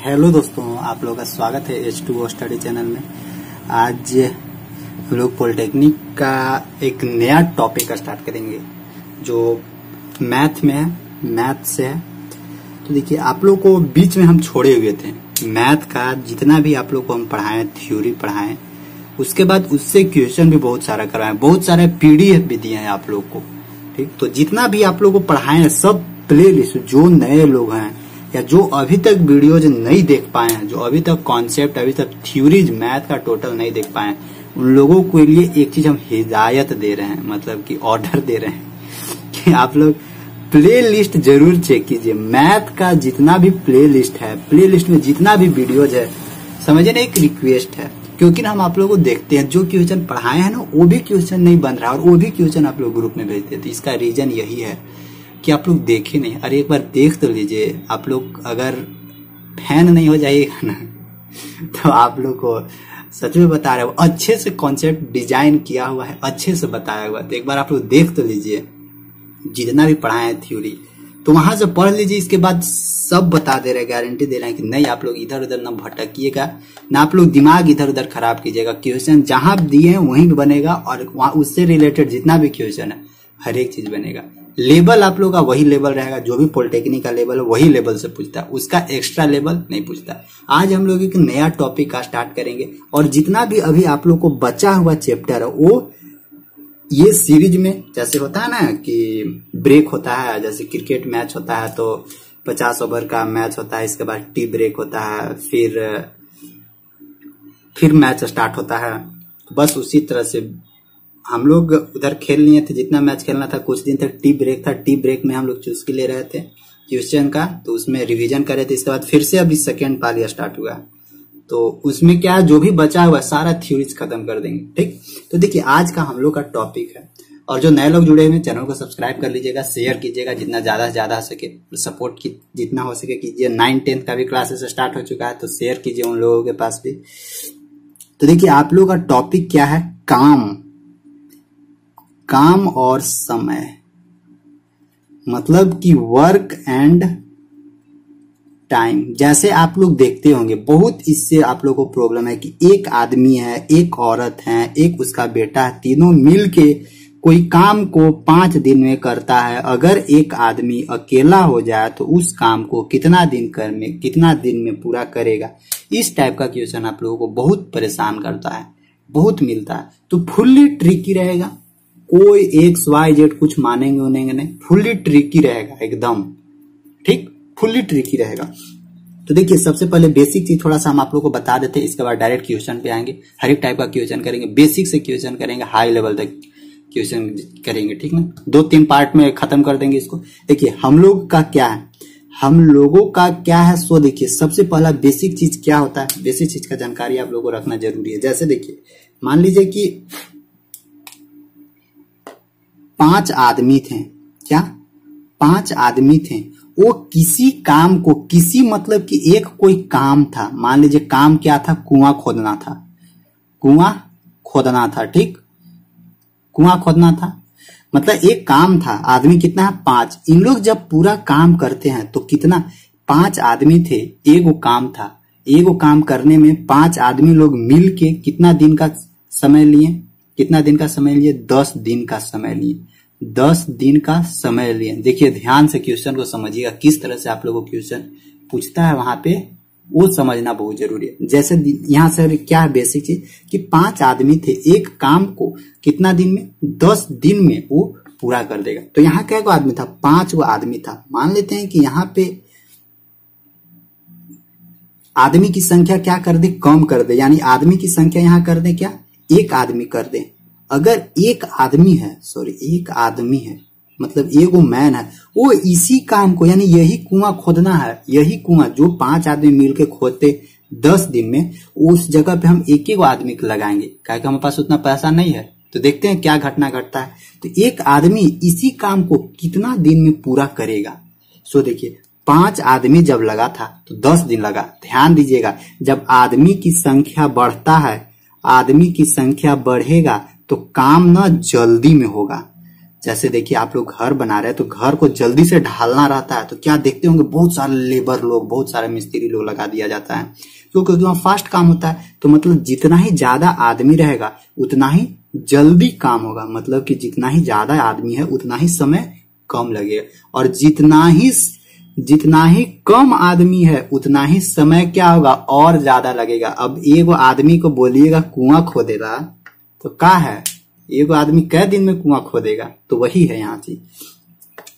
Hello दोस्तों, आप लोगों का स्वागत है H2O स्टडी चैनल में। आज हम लोग पॉलिटेक्निक का एक नया टॉपिक स्टार्ट करेंगे जो मैथ में है, मैथ से है। तो देखिए, आप लोग को बीच में हम छोड़े हुए थे मैथ का जितना भी आप लोग को हम पढ़ाएं, थ्योरी पढ़ाएं, उसके बाद उससे क्वेश्चन भी बहुत सारा कराएं, बहुत सारे PDF भी दिए हैं आप लोग को। ठीक, तो जितना भी आप लोग को पढ़ाएं सब प्ले लिस्ट, जो नए लोग हैं या जो अभी तक वीडियोज नहीं देख पाए हैं, जो अभी तक कॉन्सेप्ट, अभी तक थ्योरीज मैथ का टोटल नहीं देख पाए, उन लोगों के लिए एक चीज हम हिदायत दे रहे हैं, मतलब कि ऑर्डर दे रहे हैं कि आप लोग प्ले लिस्ट जरूर चेक कीजिए। मैथ का जितना भी प्ले लिस्ट है, प्ले लिस्ट में जितना भी वीडियोज है, समझे ना, एक रिक्वेस्ट है, क्योंकि हम आप लोगों को देखते हैं जो क्वेश्चन पढ़ाए हैं ना, वो भी क्वेश्चन नहीं बन रहा और वो भी क्वेश्चन आप लोग ग्रुप में भेजते हैं। तो इसका रीजन यही है कि आप लोग देखे नहीं। अरे एक बार देख तो लीजिए। आप लोग अगर फैन नहीं हो जाइएगा ना तो आप लोग को सच में बता रहे हो, अच्छे से कॉन्सेप्ट डिजाइन किया हुआ है, अच्छे से बताया हुआ है। तो एक बार आप लोग देख तो लीजिए, जितना भी पढ़ाए हैं थ्योरी, तो वहां से पढ़ लीजिए। इसके बाद सब बता दे रहे हैं, गारंटी दे रहे हैं कि नहीं आप लोग इधर उधर ना भटकिएगा, ना आप लोग दिमाग इधर उधर खराब कीजिएगा। क्वेश्चन जहां दिए हैं वहीं भी बनेगा और वहां उससे रिलेटेड जितना भी क्वेश्चन है हर एक चीज बनेगा। लेवल आप लोग का वही लेवल रहेगा, जो भी पॉलिटेक्निक का लेवल है वही लेवल से पूछता है, उसका एक्स्ट्रा लेवल नहीं पूछता। आज हम लोग एक नया टॉपिक का स्टार्ट करेंगे और जितना भी अभी आप लोग को बचा हुआ चैप्टर है वो ये सीरीज में, जैसे होता है ना कि ब्रेक होता है, जैसे क्रिकेट मैच होता है तो 50 ओवर का मैच होता है, इसके बाद टी ब्रेक होता है, फिर मैच स्टार्ट होता है। बस उसी तरह से हम लोग उधर खेल लिए थे, जितना मैच खेलना था। कुछ दिन तक टी ब्रेक था, टी ब्रेक में हम लोग चुस्की ले रहे थे क्वेश्चन का, तो उसमें रिवीजन कर रहे थे। इसके बाद फिर से अभी सेकेंड पाली स्टार्ट हुआ, तो उसमें क्या जो भी बचा हुआ सारा थ्योरीज खत्म कर देंगे। ठीक, तो देखिए आज का हम लोग का टॉपिक है, और जो नए लोग जुड़े हुए हैं चैनल को सब्सक्राइब कर लीजिएगा, शेयर कीजिएगा जितना ज्यादा से ज्यादा हो सके, सपोर्ट की जितना हो सके कीजिए। 9-10 का भी क्लासेस स्टार्ट हो चुका है, तो शेयर कीजिए उन लोगों के पास भी। तो देखिए आप लोग का टॉपिक क्या है, काम और समय, मतलब कि वर्क एंड टाइम। जैसे आप लोग देखते होंगे बहुत इससे आप लोग को प्रॉब्लम है कि एक आदमी है, एक औरत है, एक उसका बेटा है, तीनों मिलके कोई काम को 5 दिन में करता है। अगर एक आदमी अकेला हो जाए तो उस काम को कितना दिन में पूरा करेगा। इस टाइप का क्वेश्चन आप लोगों को बहुत परेशान करता है, बहुत मिलता है। तो फुल्ली ट्रिकी रहेगा, कोई XYZ कुछ मानेंगे उनेंगे नहीं, फुल्ली ट्रिकी रहेगा एकदम। ठीक, फुल्ली ट्रिकी रहेगा। तो देखिए सबसे पहले बेसिक चीज थोड़ा सा हम आप लोग को बता देते हैं, इसके बाद डायरेक्ट क्वेश्चन पे आएंगे। हर एक टाइप का क्वेश्चन करेंगे, बेसिक से क्वेश्चन करेंगे, हाई लेवल तक क्वेश्चन करेंगे। ठीक ना, 2-3 पार्ट में खत्म कर देंगे इसको। देखिए हम लोगों का क्या है, सो देखिए सबसे पहला बेसिक चीज क्या होता है, बेसिक चीज का जानकारी आप लोगों को रखना जरूरी है। जैसे देखिए मान लीजिए कि 5 आदमी थे, क्या 5 आदमी थे, वो किसी काम को, किसी मतलब कि एक कोई काम था, मान लीजिए काम क्या था, कुआं खोदना था। ठीक, कुआं खोदना था, मतलब एक काम था। आदमी कितना है, 5। इन लोग जब पूरा काम करते हैं तो कितना, 5 आदमी थे, एगो काम था। एगो काम करने में 5 आदमी लोग मिल के कितना दिन का समय लिए, 10 दिन का समय लिए। 10 दिन का समय लिए। देखिए ध्यान से क्वेश्चन को समझिएगा, किस तरह से आप लोगों को क्वेश्चन पूछता है वहां पे, वो समझना बहुत जरूरी है। जैसे यहाँ से क्या है बेसिक चीज कि 5 आदमी थे, एक काम को कितना दिन में, 10 दिन में वो पूरा कर देगा। तो यहाँ क्या आदमी था, 5 आदमी था। मान लेते हैं कि यहाँ पे आदमी की संख्या क्या कर दे, कम कर दे, यानी आदमी की संख्या यहाँ कर दे क्या, 1 आदमी कर दे। अगर एक आदमी है मतलब एगो मैन है, वो इसी काम को, यानी यही कुआं खोदना है, यही कुआं जो 5 आदमी मिलके खोदते 10 दिन में, उस जगह पे हम एक आदमी को लगाएंगे, क्योंकि हमारे पास उतना पैसा नहीं है। तो देखते हैं क्या घटना घटता है। तो एक आदमी इसी काम को कितना दिन में पूरा करेगा। सो देखिए 5 आदमी जब लगा था तो 10 दिन लगा। ध्यान दीजिएगा, जब आदमी की संख्या बढ़ता है, आदमी की संख्या बढ़ेगा तो काम ना जल्दी में होगा, जैसे देखिए आप लोग घर बना रहे हैं तो घर को जल्दी से ढालना रहता है, तो क्या देखते होंगे बहुत सारे लेबर लोग, बहुत सारे मिस्त्री लोग लगा दिया जाता है, क्योंकि वहाँ फास्ट काम होता है। तो मतलब जितना ही ज्यादा आदमी रहेगा उतना ही जल्दी काम होगा, मतलब कि जितना ही ज्यादा आदमी है उतना ही समय कम लगेगा, और जितना ही कम आदमी है उतना ही समय क्या होगा और ज्यादा लगेगा। अब एगो आदमी को बोलिएगा कुआं खोदेगा तो क्या है, एगो आदमी कै दिन में कुआं खोदेगा, तो वही है यहाँ चीज।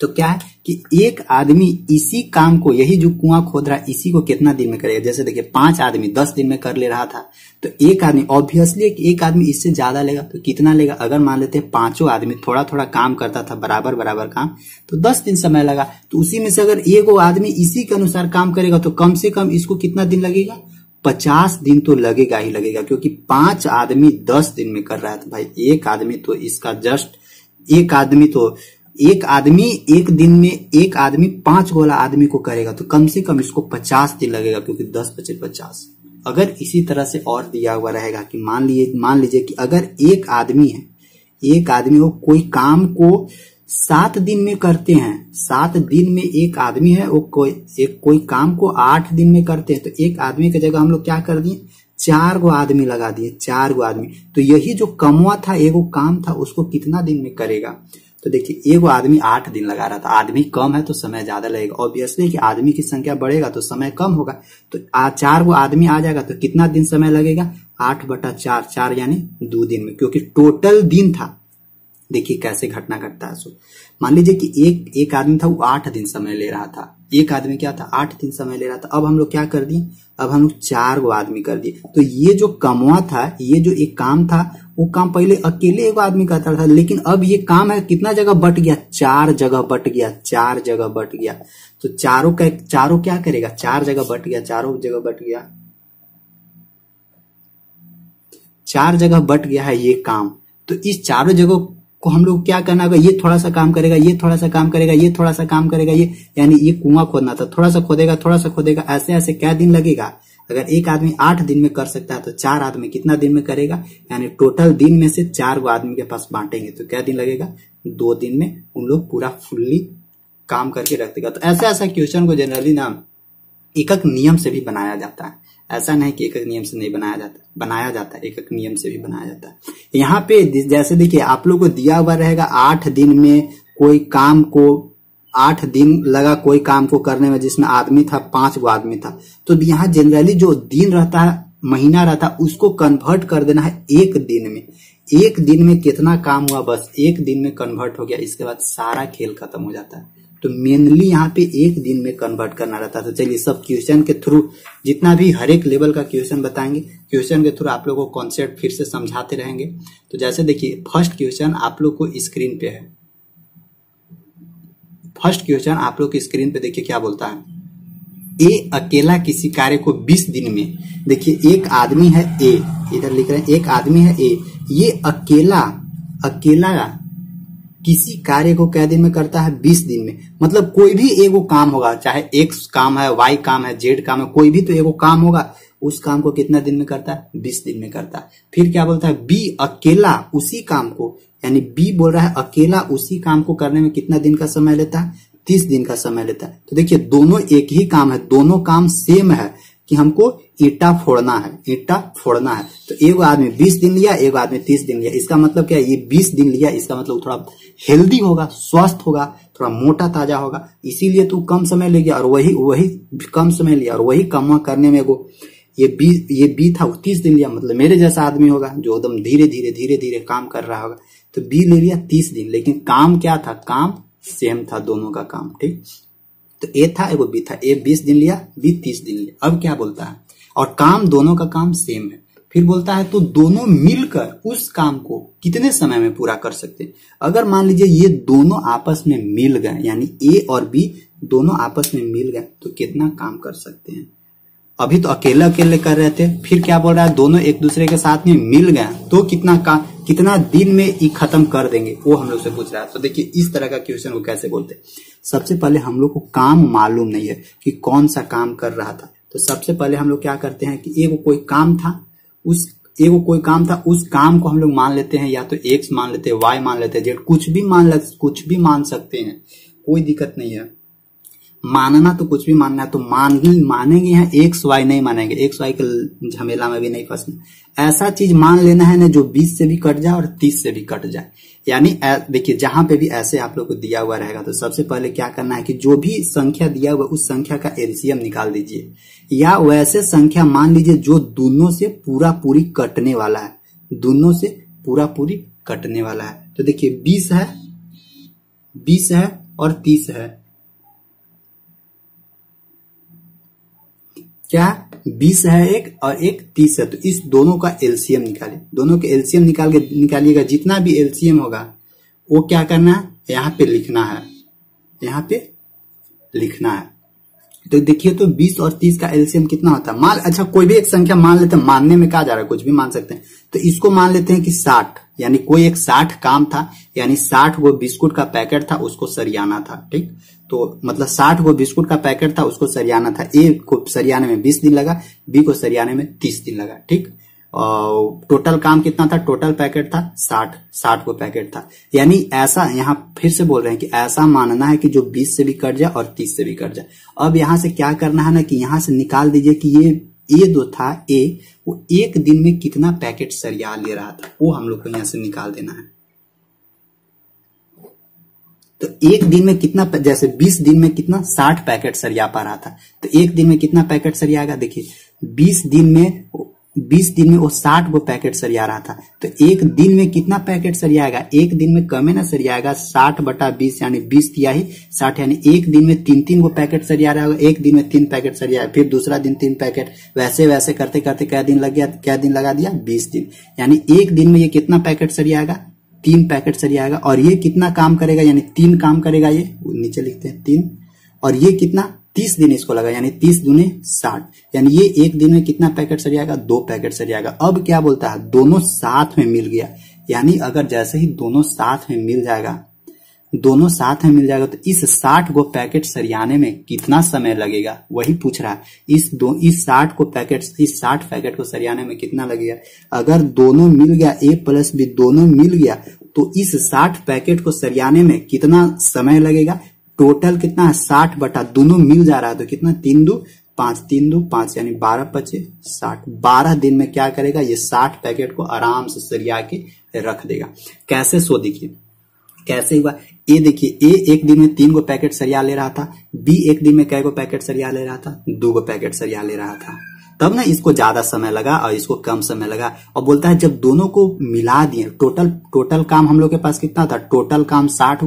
तो क्या है कि एक आदमी इसी काम को, यही जो कुआं खोद रहा है इसी को कितना दिन में करेगा। जैसे देखिए 5 आदमी 10 दिन में कर ले रहा था, तो एक आदमी ऑब्वियसली एक आदमी इससे ज्यादा लेगा, तो कितना लेगा। अगर मान लेते हैं 5 आदमी थोड़ा थोड़ा काम करता था, बराबर बराबर काम, तो 10 दिन समय लगा। तो उसी में से अगर एगो आदमी इसी के अनुसार काम करेगा तो कम से कम इसको कितना दिन लगेगा, 50 दिन तो लगेगा ही लगेगा, क्योंकि 5 आदमी 10 दिन में कर रहा है। तो भाई एक आदमी तो इसका जस्ट एक आदमी एक दिन में एक आदमी 5 गोला आदमी को करेगा, तो कम से कम इसको 50 दिन लगेगा, क्योंकि 10 × 50। अगर इसी तरह से और दिया हुआ रहेगा कि मान लीजिए कि अगर एक आदमी हो कोई काम को 7 दिन में करते हैं, 7 दिन में एक आदमी है वो कोई काम को 8 दिन में करते हैं, तो एक आदमी की जगह हम लोग क्या कर दिए, 4 गो आदमी लगा दिए, 4 गो आदमी। तो यही जो कमवा था, एगो काम था, उसको कितना दिन में करेगा। तो देखिए एगो आदमी 8 दिन लगा रहा था, आदमी कम है तो समय ज्यादा लगेगा, ऑब्वियसली कि आदमी की संख्या बढ़ेगा तो समय कम होगा। तो 4 गो आदमी आ जाएगा तो कितना दिन समय लगेगा, 8/4, 4 यानी 2 दिन में, क्योंकि टोटल दिन था। देखिए कैसे घटना घटता है। सो मान लीजिए कि एक आदमी था वो 8 दिन समय ले रहा था, एक आदमी क्या था 8 दिन समय ले रहा था। अब हम लोग क्या कर दिए, अब हम लोग 4 गो आदमी कर दिए। तो ये जो कमवा था, ये जो एक काम था, वो काम पहले अकेले एक आदमी करता था, लेकिन अब ये काम है कितना जगह बट गया, 4 जगह बट गया, 4 जगह बट गया। तो चारों क्या करेगा, 4 जगह बट गया, 4 जगह बट गया है ये काम। तो इस चारों जगह को हम लोग क्या करना होगा, ये थोड़ा सा काम करेगा, ये थोड़ा सा काम करेगा, ये थोड़ा सा काम करेगा, ये यानी ये कुआं खोदना था, थोड़ा सा खोदेगा, ऐसे ऐसे क्या दिन लगेगा। अगर एक आदमी 8 दिन में कर सकता है तो 4 आदमी कितना दिन में करेगा, यानी टोटल दिन में से 4 गो आदमी के पास बांटेंगे तो क्या दिन लगेगा, 2 दिन में उन लोग पूरा फुल्ली काम करके रख देगा। तो ऐसा क्वेश्चन को जनरली ना एक नियम से भी बनाया जाता है, ऐसा नहीं कि एक नियम से नहीं बनाया जाता है, एक नियम से भी बनाया जाता है। यहाँ पे जैसे देखिए आप लोग को दिया हुआ रहेगा 8 दिन में कोई काम को 8 दिन लगा कोई काम को करने में, जिसमें आदमी था 5 गो आदमी था। तो यहाँ जनरली जो दिन रहता है, महीना रहता है, उसको कन्वर्ट कर देना है 1 दिन में। 1 दिन में कितना काम हुआ, बस 1 दिन में कन्वर्ट हो गया, इसके बाद सारा खेल खत्म हो जाता है। तो मेनली यहाँ पे 1 दिन में कन्वर्ट करना रहता है। तो चलिए सब क्वेश्चन के थ्रू, जितना भी हर एक लेवल का क्वेश्चन बताएंगे, क्वेश्चन के थ्रू आप लोगों को कॉन्सेप्ट फिर से समझाते रहेंगे। तो जैसे देखिए फर्स्ट क्वेश्चन आप लोग को स्क्रीन पे है, फर्स्ट क्वेश्चन आप लोग की स्क्रीन पे देखिए क्या बोलता है, ए अकेला किसी कार्य को 20 दिन में, देखिए एक आदमी है ए, इधर लिख रहे हैं एक आदमी है ए, ये अकेला किसी कार्य को कै दिन में करता है, 20 दिन में। मतलब कोई भी एगो काम होगा, चाहे एक्स काम है, वाई काम है, जेड काम है, कोई भी तो एगो काम होगा, उस काम को कितना दिन में करता है, 20 दिन में करता है। फिर क्या बोलता है, बी अकेला उसी काम को, यानी बी बोल रहा है अकेला उसी काम को करने में कितना दिन का समय लेता है, 30 दिन का समय लेता है। तो देखिए दोनों एक ही काम है, दोनों काम सेम है कि हमको ईटा फोड़ना है। तो एक आदमी 20 दिन लिया, एक आदमी 30 दिन लिया। इसका मतलब क्या है, ये 20 दिन लिया, इसका मतलब थोड़ा हेल्दी होगा, स्वस्थ होगा, थोड़ा मोटा ताजा होगा, इसीलिए तू कम समय ले गया, और वही कम समय लिया, और वही कमा करने में वो ये बी था 30 दिन लिया, मतलब मेरे जैसा आदमी होगा जो एकदम धीरे धीरे काम कर रहा होगा। तो बी ले लिया 30 दिन, लेकिन काम क्या था, काम सेम था दोनों का काम, ठीक। तो ए था एगो बी था, ए 20 दिन लिया, बी 30 दिन लिया। अब क्या बोलता है, और काम दोनों का काम सेम है। फिर बोलता है तो दोनों मिलकर उस काम को कितने समय में पूरा कर सकते हैं। अगर मान लीजिए ये दोनों आपस में मिल गए, यानी ए और बी दोनों आपस में मिल गए, तो कितना काम कर सकते हैं। अभी तो अकेले कर रहे थे, फिर क्या बोल रहा है, दोनों एक दूसरे के साथ में मिल गए तो कितना दिन में ये खत्म कर देंगे, वो हम लोग से पूछ रहा है। तो देखिए इस तरह का क्वेश्चन को कैसे बोलते हैं। सबसे पहले हम लोग को काम मालूम नहीं है कि कौन सा काम कर रहा था, तो सबसे पहले हम लोग क्या करते हैं कि एक कोई काम था, एगो कोई काम था, उस काम को हम लोग मान लेते हैं, या तो एक्स मान लेते हैं, वाई मान लेते हैं, जेड, कुछ भी मान सकते हैं, कोई दिक्कत नहीं है। मानना तो कुछ भी मानना है, तो मानेंगे यहाँ एक्स वाई नहीं मानेंगे, एक्स वाई के झमेला में भी नहीं फंसना। ऐसा चीज मान लेना है ना जो 20 से भी कट जाए और 30 से भी कट जाए। यानी देखिए जहां पे भी ऐसे आप लोग को दिया हुआ रहेगा तो सबसे पहले क्या करना है कि जो भी संख्या दिया हुआ उस संख्या का एलसीएम निकाल दीजिए, या वैसे संख्या मान लीजिए जो दोनों से पूरा पूरी कटने वाला है, दोनों से पूरा पूरी कटने वाला है। तो देखिए 20 है और 30 है, क्या 20 है एक और एक 30 है, तो इस दोनों का एलसीएम निकालिए। दोनों के एलसीएम निकालिएगा, जितना भी एलसीएम होगा वो क्या करना है, यहाँ पे लिखना है, यहाँ पे लिखना है। तो देखिए तो 20 और 30 का एलसीएम कितना होता है। अच्छा कोई भी एक संख्या मान लेते हैं, मानने में कहा जा रहा है, कुछ भी मान सकते हैं। तो इसको मान लेते हैं कि 60, यानी कोई एक 60 काम था, यानी 60 वो बिस्कुट का पैकेट था, उसको सरियाना था, ठीक। तो मतलब 60 वो बिस्कुट का पैकेट था, उसको सरियाना था। ए को सरियाने में 20 दिन लगा, बी को सरियाने में 30 दिन लगा, ठीक। टोटल काम कितना था, टोटल पैकेट था 60 को पैकेट था। यानी ऐसा, यहाँ फिर से बोल रहे हैं कि ऐसा मानना है कि जो 20 से भी कट जाए और 30 से भी कट जाए। अब यहाँ से क्या करना है ना कि यहाँ से निकाल दीजिए कि ये जो था ए, वो एक दिन में कितना पैकेट सरिया ले रहा था, वो हम लोग को यहाँ से निकाल देना है। तो एक दिन में कितना, जैसे 20 दिन में कितना 60 पैकेट सरिया पा रहा था, तो एक दिन में कितना पैकेट सरियाएगा। देखिए 20 दिन में वो 60 को पैकेट सरिया रहा था, तो एक दिन में कितना पैकेट सरियाएगा, एक दिन में कम है ना सरियाएगा, 60/20 यानी 20 तिहाई 60, यानी एक दिन में 3 को पैकेट सरिया रहा होगा। एक दिन में 3 पैकेट सरिया, फिर दूसरा दिन 3 पैकेट, वैसे करते करते क्या दिन लगा दिया, 20 दिन। यानी एक दिन में ये कितना पैकेट सरियाएगा, 3 पैकेट सरियाएगा। और ये कितना काम करेगा, यानी 3 काम करेगा, ये नीचे लिखते हैं 3, और ये कितना 30 दिन इसको लगा, यानी 30 दूने 60, यानी ये एक दिन में कितना पैकेट सरियाएगा, 2 पैकेट सरियाएगा। अब क्या बोलता है, दोनों साथ में मिल गया, यानी अगर जैसे ही दोनों साथ में मिल जाएगा तो इस 60 को पैकेट सरियाने में कितना समय लगेगा, वही पूछ रहा है। इस 60 पैकेट को सरियाने में कितना लगेगा। अगर दोनों मिल गया, ए प्लस बी दोनों मिल गया, तो इस 60 पैकेट को सरियाने में कितना समय लगेगा। टोटल कितना है, 60 बटा दोनों मिल जा रहा है, तो कितना 3 दू 5 यानी 12×5 60। 12 दिन में क्या करेगा, ये 60 पैकेट को आराम से सरिया के रख देगा। कैसे, सो देखिए कैसे हुआ। ए देखिए, ए एक दिन में 3 को पैकेट सरिया ले रहा था, बी एक दिन में कै को पैकेट सरिया ले रहा था, 2 को पैकेट सरिया ले रहा था। तब ना इसको ज्यादा समय लगा और इसको कम समय लगा। और बोलता है जब दोनों को मिला दिए, टोटल काम हम लोग के पास कितना था, टोटल काम 60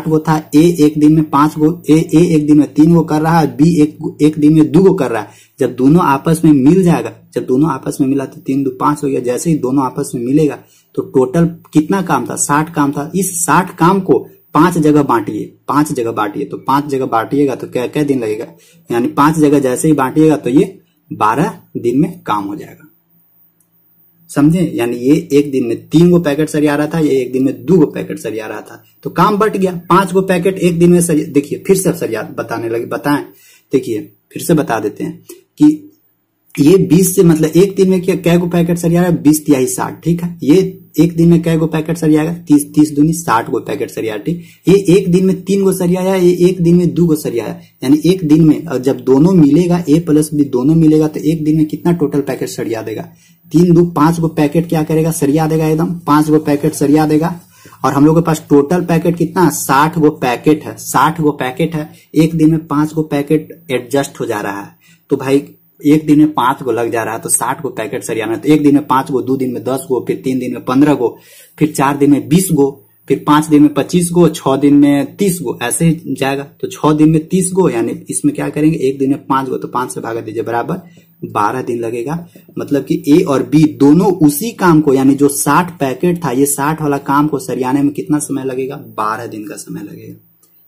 को था, ए एक दिन में 5 गो, ए एक दिन में 3 गो कर रहा है, बी एक दिन में 2 गो कर रहा है। जब दोनों आपस में मिल जाएगा, जब दोनों आपस में मिला तो 3 2 5 हो गया। जैसे ही दोनों आपस में मिलेगा तो टोटल कितना काम था, 60 काम था। इस 60 काम को 5 जगह बांटिए, तो 5 जगह बांटिएगा तो क्या दिन लगेगा, यानी 5 जगह जैसे ही बांटिएगा तो ये 12 दिन में काम हो जाएगा, समझे। यानी ये एक दिन में 3 गो पैकेट सरिया रहा था, ये एक दिन में 2 गो पैकेट सरिया रहा था, तो काम बट गया। 5 गो पैकेट एक दिन में सरिया। देखिए फिर से सरिया बताएं, देखिए फिर से बता देते हैं कि ये 20 से मतलब एक दिन में क्या गो पैकेट सरिया रहा है, 20 तिहाई 60, ठीक है। ये एक दिन में कै गो पैकेट सरियाएगा, 30 दूनी 60 गो पैकेट सरिया, ठीक। ये एक दिन में 3 गो सरियाया, ये एक दिन में 2 गो सरियाया, यानी एक दिन में, और जब दोनों मिलेगा, ए प्लस बी दोनों मिलेगा, तो एक दिन में कितना टोटल पैकेट सरिया देगा, 3 2 5 गो पैकेट क्या करेगा, सरिया देगा, एकदम 5 गो पैकेट सरिया देगा। और हम लोग के पास टोटल पैकेट कितना, 60 गो पैकेट है, 60 गो पैकेट है। एक दिन में 5 गो पैकेट एडजस्ट हो जा रहा है, तो भाई एक दिन में 5 गो लग जा रहा है, तो 60 गो पैकेट सरियाना। तो एक दिन में 5 गो, 2 दिन में 10 गो, फिर 3 दिन में 15 गो, फिर 4 दिन में 20 गो, फिर 5 दिन में 25 गो, 6 दिन में 30 गो, ऐसे ही जाएगा। तो 6 दिन में 30 गो, यानी इसमें क्या करेंगे, एक दिन में 5 गो, तो 5 से भागा दीजिए, बराबर 12 दिन लगेगा। मतलब कि ए और बी दोनों उसी काम को, यानी जो 60 पैकेट था, ये 60 वाला काम को सरियाने में कितना समय लगेगा, 12 दिन का समय लगेगा।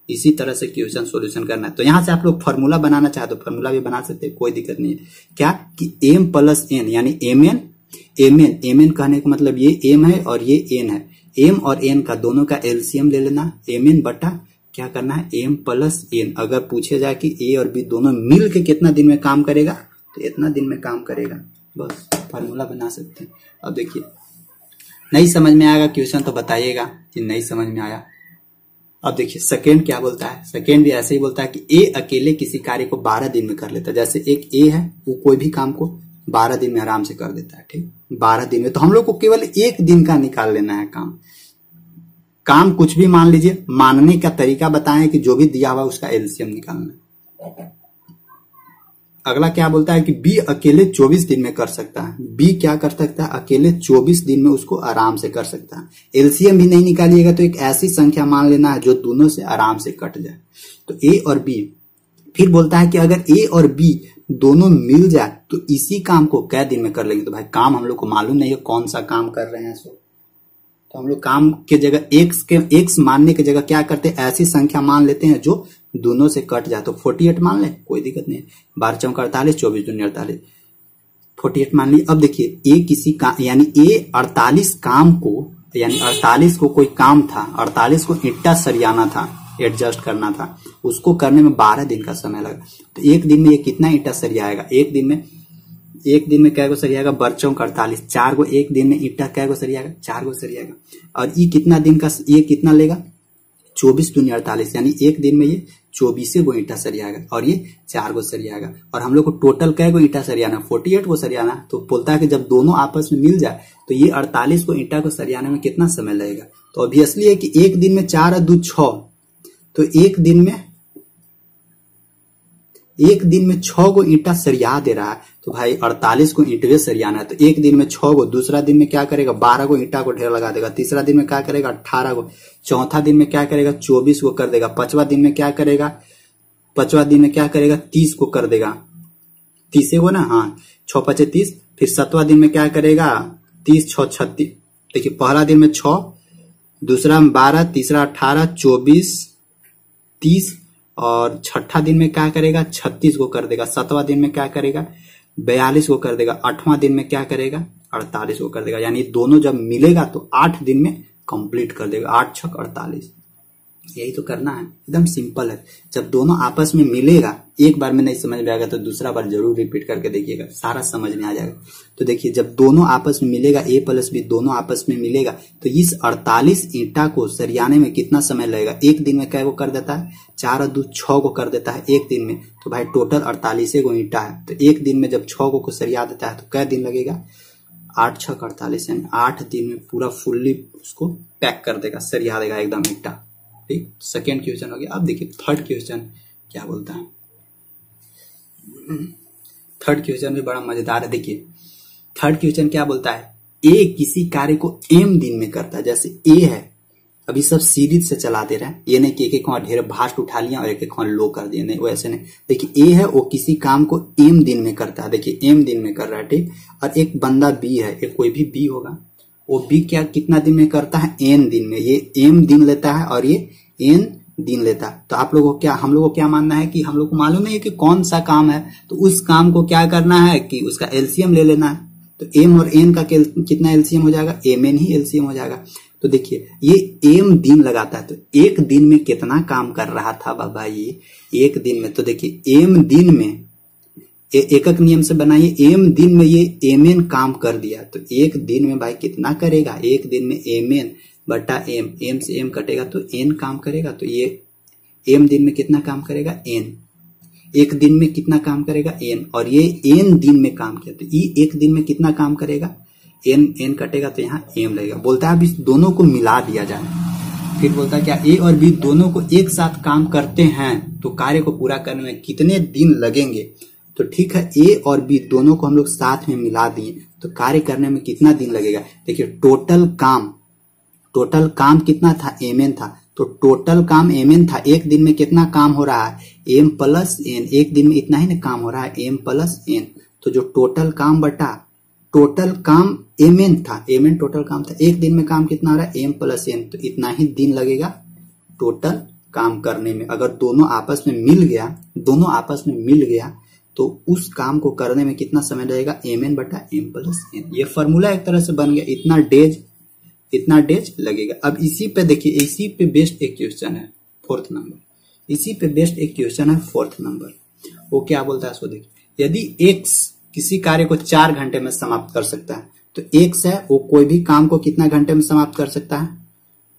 इसी तरह से क्वेश्चन सॉल्यूशन करना है। तो यहां से आप लोग फॉर्मूला बनाना चाहे तो फॉर्मूला भी बना सकते हैं, कोई दिक्कत नहीं है। क्या कि m प्लस n, यानी mn कहने का मतलब ये m है और ये n है। m और n का दोनों का एलसीएम ले लेना, mn बटा क्या करना है, m प्लस n। अगर पूछे जाए कि a और b दोनों मिल के कितना दिन में काम करेगा, तो इतना दिन में काम करेगा, बस। फार्मूला बना सकते हैं। अब देखिए नहीं समझ में आएगा क्वेश्चन तो बताइएगा कि नहीं समझ में आया। अब देखिए सेकेंड क्या बोलता है, सेकेंड भी ऐसे ही बोलता है कि ए अकेले किसी कार्य को 12 दिन में कर लेता है। जैसे एक ए है वो कोई भी काम को 12 दिन में आराम से कर देता है, ठीक 12 दिन में। तो हम लोग को केवल एक दिन का निकाल लेना है काम कुछ भी मान लीजिए, मानने का तरीका बताएं कि जो भी दिया हुआ उसका एलसीएम निकालना। अगला क्या बोलता है कि बी अकेले 24 दिन में कर सकता है। बी क्या कर सकता है, अकेले 24 दिन में उसको आराम से कर सकता है। एलसीएम भी नहीं निकालिएगा तो एक ऐसी संख्या मान लेना है जो दोनों से आराम से कट जाए। तो ए और बी, फिर बोलता है कि अगर ए और बी दोनों मिल जाए तो इसी काम को कै दिन में कर लेंगे। तो भाई काम हम लोग को मालूम नहीं है कौन सा काम कर रहे हैं, तो हम लोग काम के जगह एक्स मानने की जगह क्या करते हैं, ऐसी संख्या मान लेते हैं जो दोनों से कट जाए। तो 48 मान ले, कोई दिक्कत नहीं, 12 चौक 48, 24 दूनी 48, 48 मान ली। अब देखिए ए किसी का यानी ए 48 काम को, यानी 48 को कोई काम था, 48 को ईंटा सरियाना था, एडजस्ट करना था, उसको करने में 12 दिन का समय लगा। तो एक दिन में ये कितना ईंटा सरियाएगा, एक दिन में क्या को सरियाएगा, बरचों 48, 4 को एक दिन में ईंटा क्या को सरियाएगा, 4 को सरियाएगा। और ये कितना दिन का, ये कितना लेगा, 24 दूनी 48, यानी एक दिन में ये 24 को ईंटा सरियाएगा और ये 4 को सरियाएगा। और हम लोग को टोटल क्या को ईंटा सरियाना, 48 को सरियाना। तो बोलता है कि जब दोनों आपस में मिल जाए तो ये 48 को ईंटा को सरियाने में कितना समय लगेगा। तो ऑब्वियसली है कि एक दिन में 4 और 2 6, तो एक दिन में 6 को ईंटा सरिया दे रहा है। तो भाई 48 को ईंटवे सरियाना है, तो एक दिन में 6 को, दूसरा दिन में क्या करेगा, 12 को ईंटा को ढेर लगा देगा, तीसरा दिन में क्या करेगा, 18 को, चौथा दिन में क्या करेगा, 24 को कर देगा, पांचवा दिन में क्या करेगा, 30 को कर देगा, 30 को ना, हाँ 6 5 30। फिर 7वां दिन में क्या करेगा, 30 6 36। देखिए पहला दिन में 6, दूसरा में 12, तीसरा 18, 24 30, और छठा दिन में क्या करेगा, 36 को कर देगा, 7वां दिन में क्या करेगा, 42 को कर देगा, 8वां दिन में क्या करेगा, 48 को कर देगा। यानी दोनों जब मिलेगा तो 8 दिन में कंप्लीट कर देगा, 8 छक 48। यही तो करना है, एकदम सिंपल है। जब दोनों आपस में मिलेगा, एक बार में नहीं समझ में आएगा तो दूसरा बार जरूर रिपीट करके देखिएगा, सारा समझ में आ जाएगा। तो देखिए जब दोनों आपस में मिलेगा, ए प्लस बी दोनों आपस में मिलेगा, तो इस 48 ईंटा को सरियाने में कितना समय लगेगा, एक दिन में क्या को कर देता है, 4 और 2 6 को कर देता है एक दिन में। तो भाई टोटल 48 को ईंटा है, तो एक दिन में जब 6 को सरिया देता है तो क्या दिन लगेगा, 8 छक 48, यानी 8 दिन में पूरा फुल्ली उसको पैक कर देगा, सरिया देगा एकदम ईंटा। ठीक, सेकेंड क्वेश्चन हो गया। अब देखिए थर्ड क्वेश्चन क्या बोलता है। थर्ड क्वेश्चन भी बड़ा मजेदार है। देखिए थर्ड क्वेश्चन क्या बोलता है, ए किसी कार्य को m दिन में करता है। जैसे ए है, अभी सब सीरीज से चला दे रहे हैं, ये नहीं कि एक वहां ढेर भास्ट उठा लिया और एक वहां लो कर दिया, नहीं वैसे नहीं। देखिए ए है वो किसी काम को m दिन में करता है, देखिए m दिन में कर रहा है, ठीक। और एक बंदा बी है, एक कोई भी बी होगा, वो बी क्या कितना दिन में करता है, n दिन में। ये m दिन लेता है और ये n दिन लेता है। तो आप लोगों को क्या, हम लोगों को क्या मानना है कि हम लोग को मालूम नहीं है कि कौन सा काम है, तो उस काम को क्या करना है कि उसका एलसीएम ले लेना है। तो m और n का कितना एलसीएम हो जाएगा, mn ही एलसीएम हो जाएगा। तो देखिए ये m दिन लगाता है, तो एक दिन में कितना काम कर रहा था बाबा, ये एक दिन में। तो देखिए m दिन में एकक नियम से बनाइए, m दिन में ये mn काम कर दिया, तो एक दिन में भाई कितना करेगा, एक दिन में mn बटा m से m कटेगा तो n काम करेगा। तो ये m दिन में कितना काम करेगा, n, एक दिन में कितना काम करेगा, n, और ये n दिन में काम किया, तो ये एक दिन में कितना काम करेगा, n कटेगा तो यहाँ m लगेगा। बोलता है अब इस दोनों को मिला दिया जाए। फिर बोलता है क्या, a और b दोनों को एक साथ काम करते हैं तो कार्य को पूरा करने में कितने दिन लगेंगे। तो ठीक है, a और b दोनों को हम लोग साथ में मिला दिए तो कार्य करने में कितना दिन लगेगा। देखिए टोटल काम कितना था, mn था, तो टोटल काम mn था, एक दिन में कितना काम हो रहा है, m प्लस n, एक दिन में इतना ही ना काम हो रहा है, m प्लस n। तो जो टोटल काम बटा टोटल काम mn था, mn टोटल काम था, एक दिन में काम कितना हो रहा है, m प्लस n, तो इतना ही दिन लगेगा टोटल काम करने में। अगर दोनों आपस में मिल गया तो उस काम को करने में कितना समय लगेगा, mn बटा m प्लस n। ये फॉर्मूला एक तरह से बन गया, इतना डेज लगेगा। अब इसी पे देखिए, इसी पे बेस्ड एक क्वेश्चन है फोर्थ नंबर, वो क्या बोलता है सो देखिए, यदि x किसी कार्य को 4 घंटे में समाप्त कर सकता है, तो एक्स है वो कोई भी काम को कितना घंटे में समाप्त कर सकता है,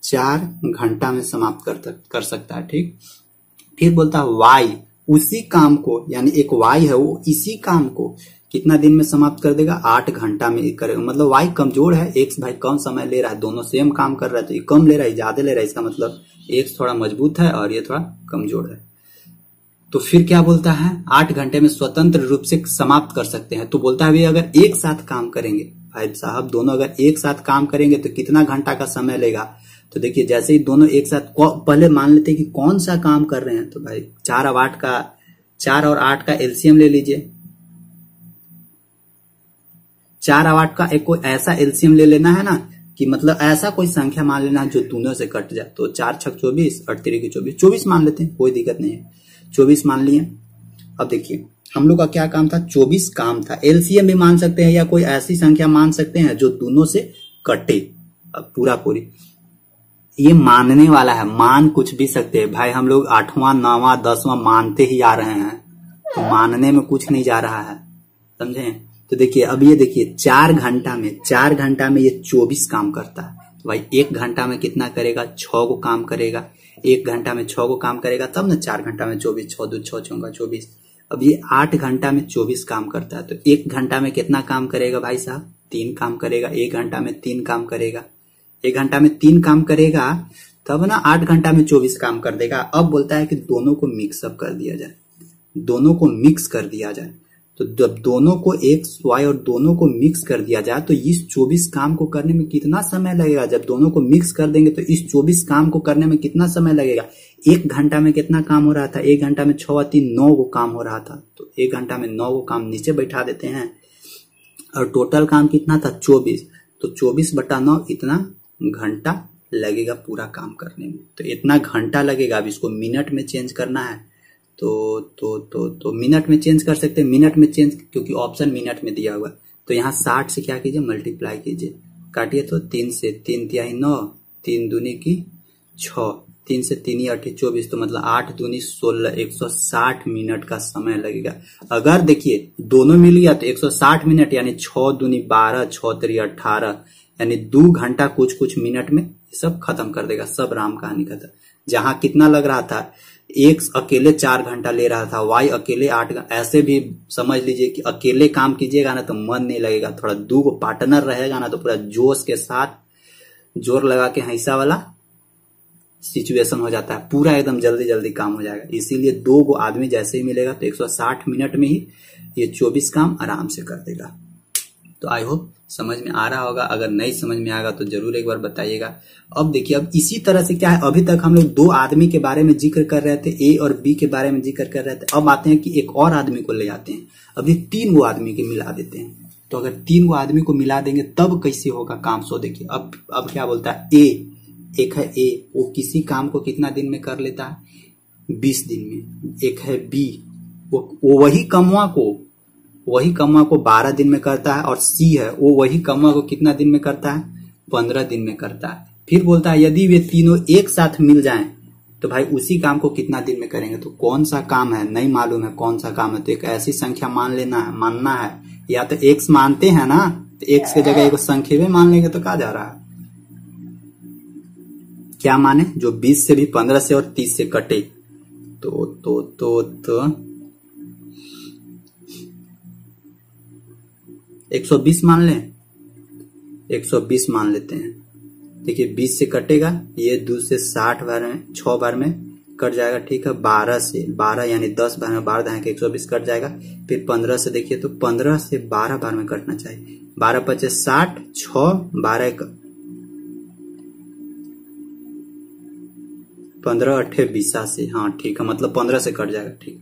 4 घंटा में समाप्त कर सकता है। ठीक, फिर बोलता है वाई उसी काम को, यानी एक वाई है वो इसी काम को कितना दिन में समाप्त कर देगा, 8 घंटा में करेगा। मतलब वाई कमजोर है, एक्स भाई कम समय ले रहा है, दोनों सेम काम कर रहा है, तो ये कम ले रहा है ज्यादा ले रहा है, इसका मतलब एक्स थोड़ा मजबूत है और ये थोड़ा कमजोर है। तो फिर क्या बोलता है, 8 घंटे में स्वतंत्र रूप से समाप्त कर सकते हैं। तो बोलता है भाई अगर एक साथ काम करेंगे, भाई साहब दोनों अगर एक साथ काम करेंगे तो कितना घंटा का समय लेगा। तो देखिए जैसे ही दोनों एक साथ, पहले मान लेते हैं कि कौन सा काम कर रहे हैं, तो भाई 4 और 8 का एलसीएम ले लीजिए। 4 और 8 का एक कोई ऐसा एलसीएम ले लेना है ना कि मतलब ऐसा कोई संख्या मान लेना जो दोनों से कट जाए। तो 4 छक 24, 8 तिरिक 24, 24 मान लेते हैं, कोई दिक्कत नहीं है, 24 मान लिए। अब देखिए हम लोग का क्या काम था, 24 काम था। एलसीएम भी मान सकते हैं या कोई ऐसी संख्या मान सकते हैं जो दोनों से कटे। अब पूरा पूरी ये मानने वाला है, मान कुछ भी सकते हैं भाई। हम लोग 8वां 9वां 10वां मानते ही आ रहे हैं, तो मानने में कुछ नहीं जा रहा है, समझे। तो देखिए अब ये देखिए 4 घंटा में ये 24 काम करता है। तो भाई 1 घंटा में कितना करेगा, 6 को काम करेगा। 1 घंटा में 6 को काम करेगा तब ना 4 घंटा में 24, 6 2 6 6 24। अब ये 8 घंटा में 24 काम करता है, तो 1 घंटा में कितना काम करेगा भाई साहब, 3 काम करेगा। 1 घंटा में 3 काम करेगा, 1 घंटा में 3 काम करेगा, तब ना 8 घंटा में 24 काम कर देगा। अब बोलता है कि दोनों को मिक्सअप कर दिया जाए, दोनों को मिक्स कर दिया जाए। तो जब दोनों को एक्स वाई और दोनों को मिक्स कर दिया जाए तो इस 24 काम को करने में कितना समय लगेगा। जब दोनों को मिक्स कर देंगे तो इस 24 काम को करने में कितना समय लगेगा। 1 घंटा में कितना काम हो रहा था, 1 घंटा में 6 और 3 9 को काम हो रहा था, तो 1 घंटा में 9 को काम नीचे बैठा देते हैं। और टोटल काम कितना था, 24, तो 24/9 इतना घंटा लगेगा पूरा काम करने में। तो इतना घंटा लगेगा। अब इसको मिनट में चेंज करना है तो मिनट में चेंज कर सकते हैं, मिनट में चेंज, क्योंकि ऑप्शन मिनट में दिया हुआ। तो यहाँ 60 से क्या कीजिए, मल्टीप्लाई कीजिए, काटिए तो 3 से 3 तिहाई 9, 3 दूनी की 6, 3 से 3 8 24, तो मतलब 8 दूनी 16, 160 मिनट का समय लगेगा। अगर देखिए दोनों मिल गया तो 160 मिनट, यानी 6 दूनी 12, 6 3 18, यानी 2 घंटा कुछ मिनट में सब खत्म कर देगा, सब राम कहानी खत्म। जहां कितना लग रहा था, एक्स अकेले 4 घंटा ले रहा था, वाई अकेले 8 घंटा, ऐसे भी समझ लीजिए कि अकेले काम कीजिएगा ना तो मन नहीं लगेगा, थोड़ा 2 पार्टनर रहेगा ना तो पूरा जोश के साथ जोर लगा के हिस्सा वाला सिचुएशन हो जाता है, पूरा एकदम जल्दी जल्दी काम हो जाएगा। इसीलिए 2 आदमी जैसे ही मिलेगा तो 160 मिनट में ही ये 24 काम आराम से कर देगा। तो आई होप समझ में आ रहा होगा, अगर नहीं समझ में आएगा तो जरूर एक बार बताइएगा। अब देखिए अब इसी तरह से क्या है, अभी तक हम लोग 2 आदमी के बारे में जिक्र कर रहे थे, ए और बी के बारे में जिक्र कर रहे थे। अब आते हैं कि एक और आदमी को ले आते हैं, अभी 3 गो आदमी के मिला देते हैं। तो अगर 3 गो आदमी को मिला देंगे तब कैसे होगा काम, सो देखिए अब क्या बोलता है, एक है ए, वो किसी काम को कितना दिन में कर लेता है, 20 दिन में। एक है बी, वो वही कमवा को 12 दिन में करता है। और सी है, वो वही कमवा को कितना दिन में करता है, 15 दिन में करता है। फिर बोलता है यदि वे तीनों एक साथ मिल जाएं तो भाई उसी काम को कितना दिन में करेंगे। तो कौन सा काम है, नहीं मालूम है कौन सा काम है, तो एक ऐसी संख्या मानना है, या तो एक्स मानते हैं ना, तो एक्स के जगह एक संख्या में मान लेंगे तो कहा जा रहा है, क्या माने, जो 20 से भी 15 से और 30 से कटे। तो 120 मान लें, 120 मान लेते हैं। देखिए 20 से कटेगा, ये 2 से 60 बार में 6 बार में कट जाएगा, ठीक है। 12 से 12 यानी 10 बार में 12 दाएं 120 कट जाएगा। फिर 15 से देखिए तो 15 से 12 बार में कटना चाहिए। 12 पचे 60, 6 12 15 8 20 से, हाँ ठीक है, मतलब 15 से कट जाएगा, ठीक।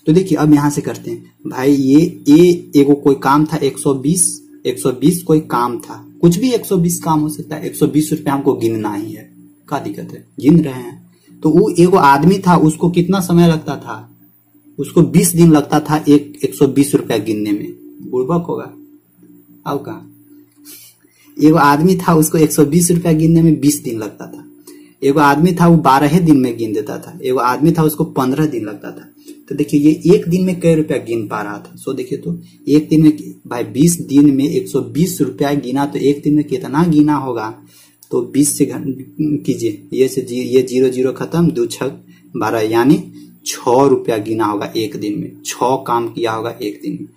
तो देखिए अब यहां से करते हैं भाई, ये एगो कोई काम था 120 कोई काम था, कुछ भी 120 काम हो सकता है। 120 रुपया हमको गिनना ही है, क्या दिक्कत है, गिन रहे हैं। तो वो एगो आदमी था, उसको कितना समय लगता था, उसको 20 दिन लगता था 120 रुपया गिनने में। बुड़बक होगा अब का, एगो आदमी था उसको 120 रुपया गिनने में 20 दिन लगता था। एगो आदमी था वो 12 दिन में गिन देता था। एगो आदमी था उसको 15 दिन लगता था। तो देखिए ये एक दिन में कई रुपया गिन पा रहा था। सो देखिए तो एक दिन में भाई 20 दिन में 120 रुपया गिना, तो एक दिन में कितना गिना होगा? तो 20 से कीजिए, ये 0 0 खत्म, 2 6 12, यानी 6 रुपया गिना होगा एक दिन में। 6 काम किया होगा एक दिन में।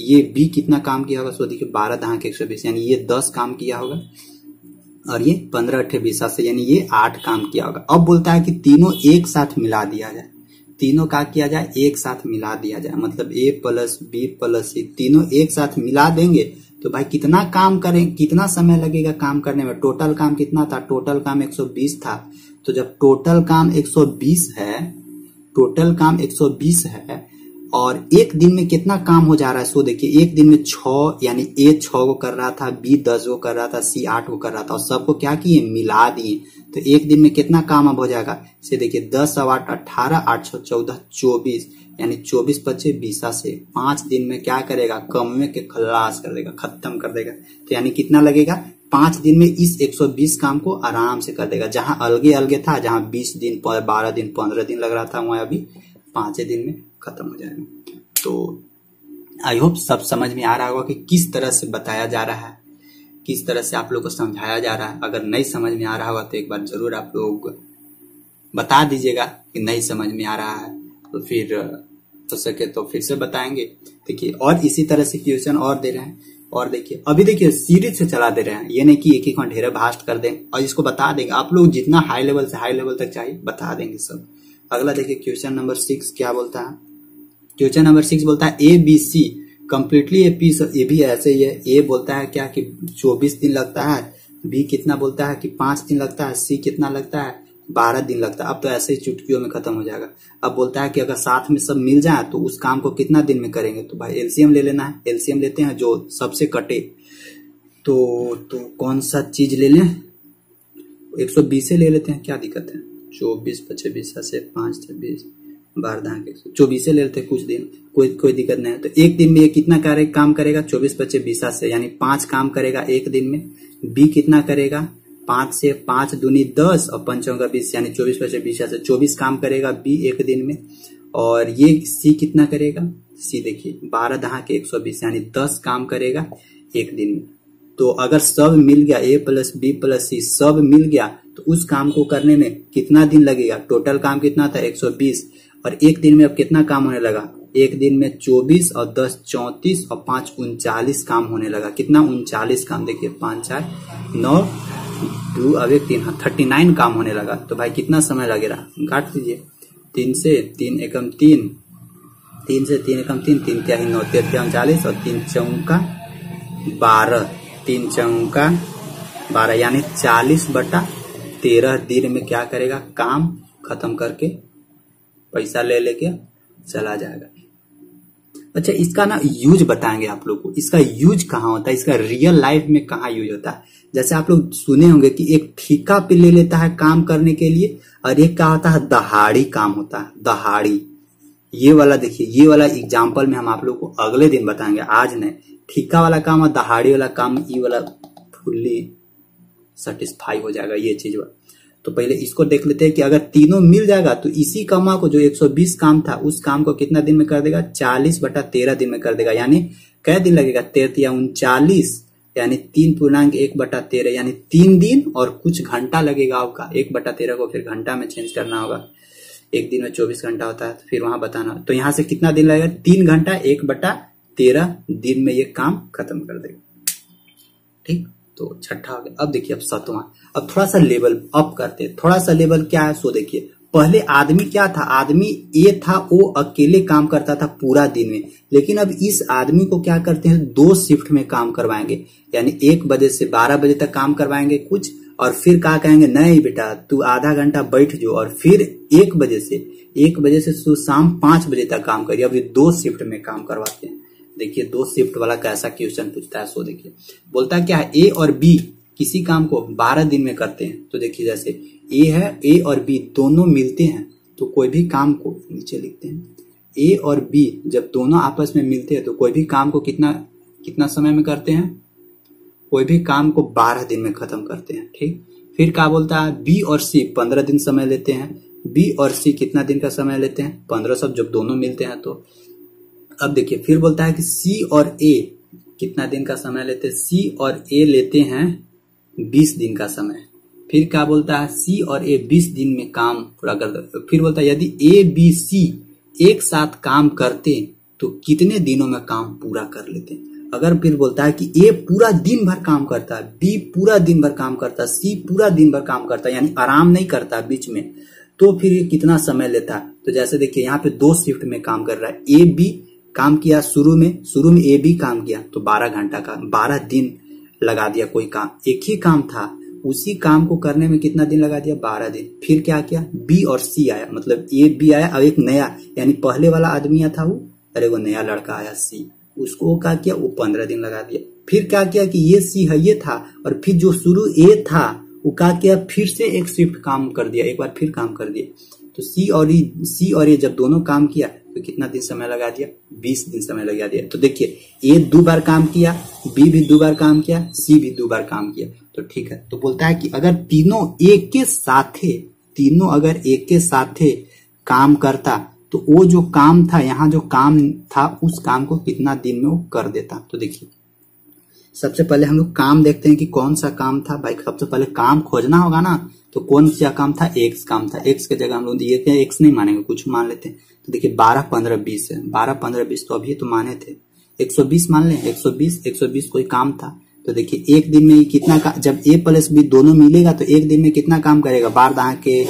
ये बी कितना काम किया होगा? सो देखिए 12 दहां के 120, यानी ये 10 काम किया होगा, और ये 15 8 20 से यानी ये 8 काम किया होगा। अब बोलता है कि तीनों एक साथ मिला दिया जाए। तीनों का किया जाए, एक साथ मिला दिया जाए, मतलब ए प्लस बी प्लस सी तीनों एक साथ मिला देंगे तो भाई कितना काम करें, कितना समय लगेगा काम करने में? टोटल काम कितना था? टोटल काम 120 था। तो जब टोटल काम 120 है, टोटल काम 120 है, और एक दिन में कितना काम हो जा रहा है? सो देखिए एक दिन में 6, यानी ए 6 को कर रहा था, बी 10 को कर रहा था, सी 8 को कर रहा था, और सबको क्या किए? मिला दिए। तो एक दिन में कितना काम अब हो जाएगा? से देखिए 10 और 8 18, 8 14 24, यानी 24 25 20 से 5 दिन में क्या करेगा? कमवे के खलास कर देगा, खत्म कर देगा। तो यानी कितना लगेगा? 5 दिन में इस 120 काम को आराम से कर देगा। जहां अलगे अलगे था, जहां 20 दिन 12 दिन 15 दिन लग रहा था, वहां अभी 5 दिन में खत्म हो जाएगा। तो आई होप सब समझ में आ रहा होगा कि किस तरह से बताया जा रहा है, किस तरह से आप लोग को समझाया जा रहा है। अगर नहीं समझ में आ रहा होगा तो एक बार जरूर आप लोग बता दीजिएगा कि नहीं समझ में आ रहा है, तो फिर हो सके तो फिर से बताएंगे। देखिए और इसी तरह से क्वेश्चन और दे रहे हैं, और देखिए अभी देखिए सीरीज से चला दे रहे हैं, ये नहीं कि एक एक ढेर भास्ट कर दें, और इसको बता देंगे आप लोग जितना हाई लेवल से हाई लेवल तक चाहिए बता देंगे सब। अगला देखिए क्वेश्चन नंबर 6 क्या बोलता है? क्वेश्चन नंबर 6 बोलता है A B C completely a piece. ये भी ऐसे ही है। ए बोलता है क्या कि 24 दिन लगता है, बी कितना बोलता है कि 5 दिन लगता है, सी कितना लगता है 12 दिन लगता है। अब तो ऐसे ही चुटकियों में खत्म हो जाएगा। अब बोलता है कि अगर साथ में सब मिल जाए तो उस काम को कितना दिन में करेंगे? तो भाई एलसीएम ले लेना है। एलसीएम लेते हैं जो सबसे कटे, तो कौन सा चीज ले लें? 120 से ले लेते हैं, क्या दिक्कत है? 24 25 20 से 5 26 12 24 से ले लेते हैं कुछ दिन, कोई दिक्कत नहीं है। तो एक दिन में ये कितना काम करेगा? 24 25 20 से, यानी 5 काम करेगा एक दिन में। बी कितना करेगा? 5 से 5 दूनी 10 और 5 चौका 20, यानी 24 25 20 से 24 काम करेगा बी एक दिन में। और ये सी कितना करेगा? सी देखिए 12 दहा के 120, यानी 10 काम करेगा एक दिन में। तो अगर सब मिल गया, ए प्लस बी प्लस सी सब मिल गया, तो उस काम को करने में कितना दिन लगेगा? टोटल काम कितना था? 120, और एक दिन में अब कितना काम होने लगा? एक दिन में 24 और 10 34 और 5 39 काम होने लगा। कितना? 39 काम। देखिए 5 4 9 2 अब 1 3 39 काम होने लगा। तो भाई कितना समय लगेगा? काट दीजिए। 3 से 3 एकम 3, 3 से 3 एकम 3, 3 3 9 13 39 और 3 चौका 12, 3 चौका 12, यानी 40/13 दिन में क्या करेगा? काम खत्म करके पैसा ले लेके चला जाएगा। अच्छा इसका ना यूज बताएंगे आप लोग को। इसका यूज कहाँ होता है, इसका रियल लाइफ में कहाँ यूज होता है? जैसे आप लोग सुने होंगे कि एक ठेका पे ले लेता है काम करने के लिए, और एक क्या होता है? दहाड़ी काम होता है, दहाड़ी। ये वाला देखिए, ये वाला एग्जाम्पल में हम आप लोग को अगले दिन बताएंगे, आज नहीं। ठेका वाला काम और दहाड़ी वाला काम, ये वाला फुल्ली सेटिस्फाई हो जाएगा ये चीज। तो पहले इसको देख लेते हैं कि अगर तीनों मिल जाएगा तो इसी कामा को, जो 120 काम था, उस काम को कितना दिन में कर देगा? 40/13 दिन में कर देगा। यानी कै दिन लगेगा? 13 39, यानी 3.1/13, यानी 3 दिन और कुछ घंटा लगेगा आपका। 1/13 को फिर घंटा में चेंज करना होगा। एक दिन में 24 घंटा होता है, तो फिर वहां बताना। तो यहां से कितना दिन लगेगा? 3 घंटा 1/13 दिन में ये काम खत्म कर देगा। ठीक, तो छठा हो गया। अब देखिए अब 7वां। अब थोड़ा सा लेवल अप करते हैं। थोड़ा सा लेवल क्या है? सो देखिए पहले आदमी क्या था? आदमी ए था, वो अकेले काम करता था पूरा दिन में। लेकिन अब इस आदमी को क्या करते हैं? 2 शिफ्ट में काम करवाएंगे, यानी 1 बजे से 12 बजे तक काम करवाएंगे कुछ, और फिर क्या कहेंगे? नहीं बेटा तू आधा घंटा बैठ जो, और फिर 1 बजे से शाम 5 बजे तक काम करिए। अब ये 2 शिफ्ट में काम करवाते हैं। देखिए 2 शिफ्ट वाला कैसा क्वेश्चन पूछता है। सो देखिए बोलता है क्या है? ए और बी किसी काम को 12 दिन में करते हैं। तो देखिए जैसे ए है, ए और बी दोनों मिलते हैं, तो कोई भी काम को नीचे लिखते हैं। ए और बी जब दोनों आपस में मिलते हैं तो कोई भी काम को कितना समय में करते हैं? कोई भी काम को 12 दिन में खत्म करते हैं। ठीक, फिर क्या बोलता है? बी और सी 15 दिन समय लेते हैं। बी और सी कितना दिन का समय लेते हैं 1500 जब दोनों मिलते हैं तो। अब देखिए फिर बोलता है कि सी और ए कितना दिन का समय लेते हैं, सी और ए लेते हैं 20 दिन का समय। फिर क्या बोलता है, सी और ए 20 दिन में काम पूरा कर देते। फिर बोलता है यदि ए बी सी एक साथ काम करते तो कितने दिनों में काम पूरा कर लेते। अगर फिर बोलता है कि ए पूरा दिन भर काम करता है, बी पूरा दिन भर काम करता है, सी पूरा दिन भर काम करता है, यानी आराम नहीं करता बीच में, तो फिर ये कितना समय लेता है। तो जैसे देखिए यहाँ पे 2 शिफ्ट में काम कर रहा है, ए बी काम किया शुरू में ए बी काम किया तो 12 घंटा का 12 दिन लगा दिया। कोई काम एक ही काम था, उसी काम को करने में कितना दिन लगा दिया 12 दिन। फिर क्या किया, बी और सी आया, मतलब ए बी आया, अब एक नया यानी पहले वाला आदमी था वो, अरे वो नया लड़का आया सी, उसको क्या किया वो 15 दिन लगा दिया। फिर क्या किया कि ये सी है ये था, और फिर जो शुरू ए था वो क्या किया फिर से एक शिफ्ट काम कर दिया, एक बार फिर काम कर दिया। तो सी और ए जब दोनों काम किया तो कितना दिन समय लगा दिया 20 दिन समय लगा दिया। तो देखिए ए 2 बार काम किया, बी भी 2 बार काम किया, सी भी 2 बार काम किया, तो ठीक है। तो बोलता है कि अगर तीनों अगर एक के साथे काम करता तो वो जो काम था, यहाँ जो काम था उस काम को कितना दिन में वो कर देता। तो देखिए सबसे पहले हम लोग काम देखते हैं कि कौन सा काम था। भाई सबसे पहले काम खोजना होगा ना, तो कौन सा काम था, एक्स काम था। एक्स के जगह हम लोग ये एक्स नहीं मानेंगे, कुछ मान लेते हैं। तो देखिए 12 15 20 है, 12 15 20 तो अभी तो माने थे, 120 मान लें, 120 कोई काम था। तो देखिए एक दिन में कितना का, जब ए प्लस बी दोनों मिलेगा तो एक दिन में कितना काम करेगा, 12 दहा के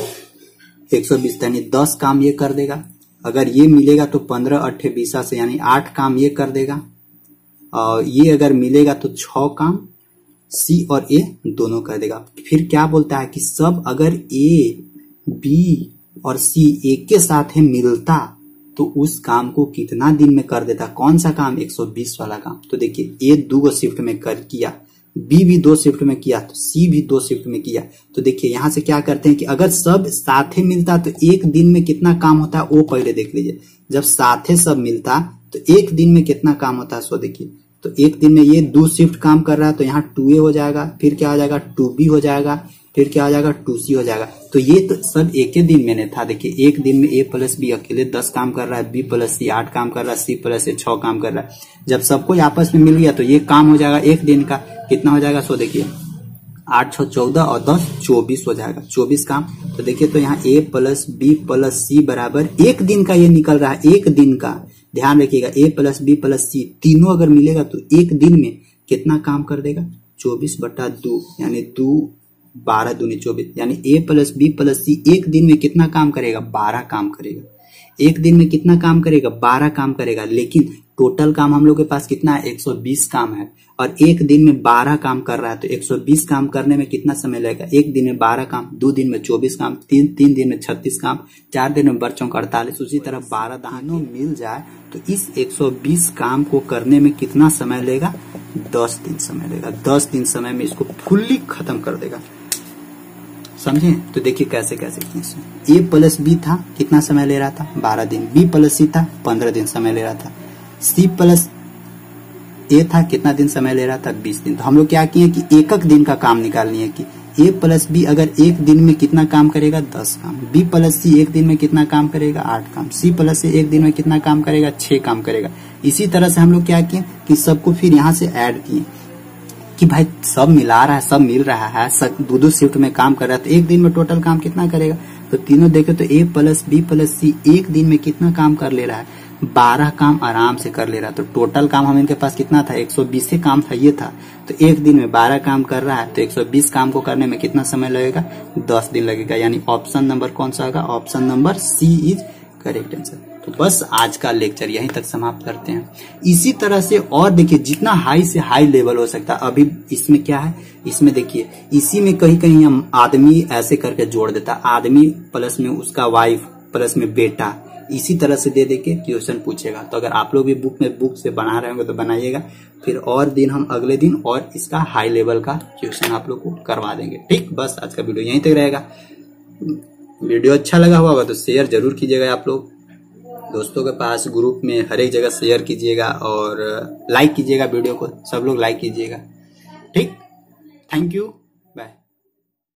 120 यानी 10 काम ये कर देगा। अगर ये मिलेगा तो 15 8 20 से यानी 8 काम ये कर देगा, और ये अगर मिलेगा तो 6 काम सी और ए दोनों कर देगा। फिर क्या बोलता है कि सब अगर ए बी और सी एक के साथ है मिलता तो उस काम को कितना दिन में कर देता। कौन सा काम, 120 वाला काम। तो देखिए ए 2 शिफ्ट में कर किया, बी भी 2 शिफ्ट में किया, तो सी भी 2 शिफ्ट में किया। तो देखिए यहां से क्या करते हैं कि अगर सब साथे मिलता तो एक दिन में कितना काम होता है वो पहले देख लीजिए। जब साथे सब मिलता तो एक दिन में कितना काम होता है, सो देखिए। तो एक दिन में ये 2 शिफ्ट काम कर रहा है तो यहाँ 2A हो जाएगा, फिर क्या हो जाएगा 2B हो जाएगा, फिर क्या हो जाएगा 2C हो जाएगा। तो ये तो सब एक ही दिन में था। देखिए एक दिन में A प्लस बी अकेले 10 काम कर रहा है, B प्लस सी 8 काम कर रहा है, C प्लस ए 6 काम कर रहा है। जब सबको आपस में मिल गया तो ये काम हो जाएगा एक दिन का, कितना हो जाएगा, सो देखिए 8 6 14 और 10 24 हो जाएगा, 24 काम। तो देखिए तो यहाँ A प्लस बी प्लस सी बराबर एक दिन का ये निकल रहा है, एक दिन का। ध्यान रखिएगा A प्लस बी प्लस सी तीनों अगर मिलेगा तो एक दिन में कितना काम कर देगा, 24/2 यानी 2 12 दूनी 24, यानी A प्लस बी प्लस सी एक दिन में कितना काम करेगा, 12 काम करेगा। एक दिन में कितना काम करेगा, 12 काम करेगा। लेकिन टोटल काम हम लोग के पास कितना है, 120 काम है, और एक दिन में 12 काम कर रहा है। तो 120 काम करने में कितना समय लगेगा, एक दिन में 12 काम, 2 दिन में 24 काम, 3 दिन में 36 काम, 4 दिन में बच्चों का 48। उसी तरह 12 दानों मिल जाए तो इस 120 काम को करने में कितना समय लेगा, 10 दिन समय लेगा। 10 दिन समय में इसको फुल्ली खत्म कर देगा, समझे। तो देखिए कैसे कैसे A प्लस बी था कितना समय ले रहा था, 12 दिन, B प्लस सी था 15 दिन समय ले रहा था, C प्लस ए था कितना दिन समय ले रहा था, 20 दिन। तो हम लोग क्या किए कि एक दिन का काम निकालनी है कि A प्लस बी अगर एक दिन में कितना काम करेगा, 10 काम, B प्लस सी एक दिन में कितना काम करेगा, 8 काम, C प्लस ए एक दिन में कितना काम करेगा, 6 काम करेगा। इसी तरह से हम लोग क्या किए कि सबको फिर यहाँ से ऐड किए कि भाई सब मिला रहा है, सब मिल रहा है, सब 2 शिफ्ट में काम कर रहा है, तो एक दिन में टोटल काम कितना करेगा। तो तीनों देखे तो A प्लस बी प्लस सी एक दिन में कितना काम कर ले रहा है, 12 काम आराम से कर ले रहा है। तो टोटल काम हम इनके पास कितना था, 120 काम था ये था। तो एक दिन में 12 काम कर रहा है, तो 120 काम को करने में कितना समय लगेगा, 10 दिन लगेगा। यानी ऑप्शन नंबर कौन सा होगा, option number C is correct answer. तो बस आज का लेक्चर यहीं तक समाप्त करते हैं। इसी तरह से और देखिए जितना हाई से हाई लेवल हो सकता है। अभी इसमें क्या है, इसमें देखिए इसी में कहीं कहीं हम आदमी ऐसे करके जोड़ देता, आदमी प्लस में उसका वाइफ प्लस में बेटा, इसी तरह से दे के क्वेश्चन पूछेगा। तो अगर आप लोग भी बुक से बना रहे होंगे तो बनाइएगा, फिर और दिन हम अगले दिन और इसका हाई लेवल का क्वेश्चन आप लोग को करवा देंगे। ठीक, बस आज का वीडियो यहीं तक रहेगा। वीडियो अच्छा लगा होगा तो शेयर जरूर कीजिएगा, आप लोग दोस्तों के पास ग्रुप में हर एक जगह शेयर कीजिएगा, और लाइक कीजिएगा वीडियो को, सब लोग लाइक कीजिएगा। ठीक, थैंक यू।